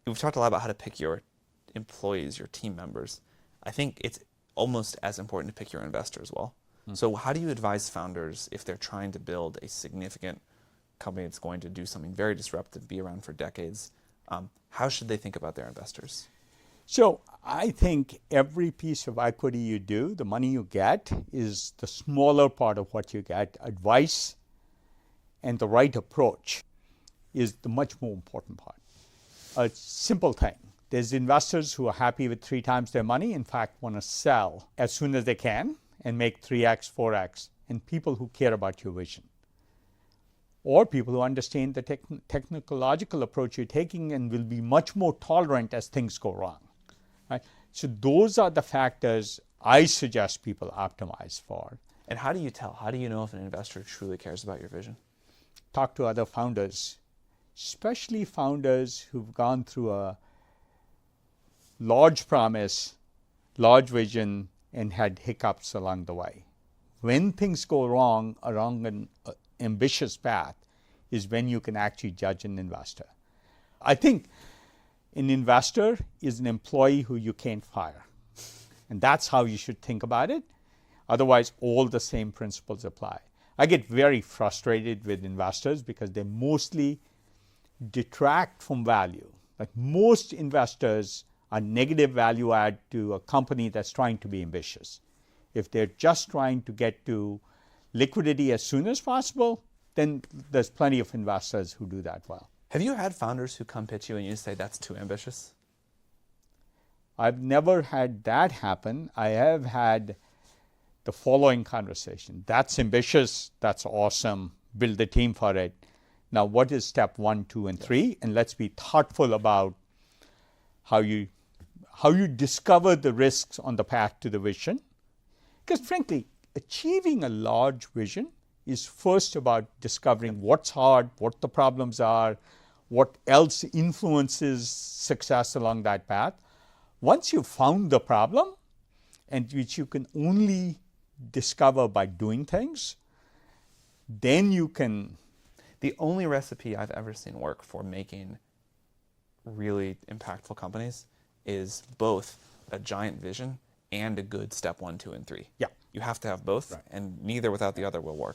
We've talked a lot about how to pick your employees, your team members. I think it's almost as important to pick your investor as well. So how do you advise founders if they're trying to build a significant company that's going to do something very disruptive, be around for decades? How should they think about their investors? So I think every piece of equity you do, the money you get is the smaller part of what you get. Advice and the right approach is the much more important part. A simple thing. There's investors who are happy with 3 times their money, in fact, want to sell as soon as they can and make 3x, 4x, and people who care about your vision. Or people who understand the technological approach you're taking and will be much more tolerant as things go wrong. Right? So those are the factors I suggest people optimize for. And how do you tell? How do you know if an investor truly cares about your vision? Talk to other founders, especially founders who've gone through a large promise, large vision, and had hiccups along the way. When things go wrong along an ambitious path is when you can actually judge an investor. I think an investor is an employee who you can't fire. And that's how you should think about it. Otherwise, all the same principles apply. I get very frustrated with investors because they mostly detract from value. Like most investors are negative value add to a company that's trying to be ambitious. If they're just trying to get to liquidity as soon as possible, then there's plenty of investors who do that well. Have you had founders who come pitch you and you say that's too ambitious? I've never had that happen. I have had the following conversation. That's ambitious. That's awesome. Build the team for it. Now, what is step 1, 2, and 3? And let's be thoughtful about how you discover the risks on the path to the vision. Because frankly, achieving a large vision is first about discovering what's hard, what the problems are, what else influences success along that path. Once you've found the problem, and which you can only discover by doing things, then you can. The only recipe I've ever seen work for making really impactful companies is both a giant vision and a good step 1, 2, and 3. Yeah. You have to have both, right. and neither without the other will work.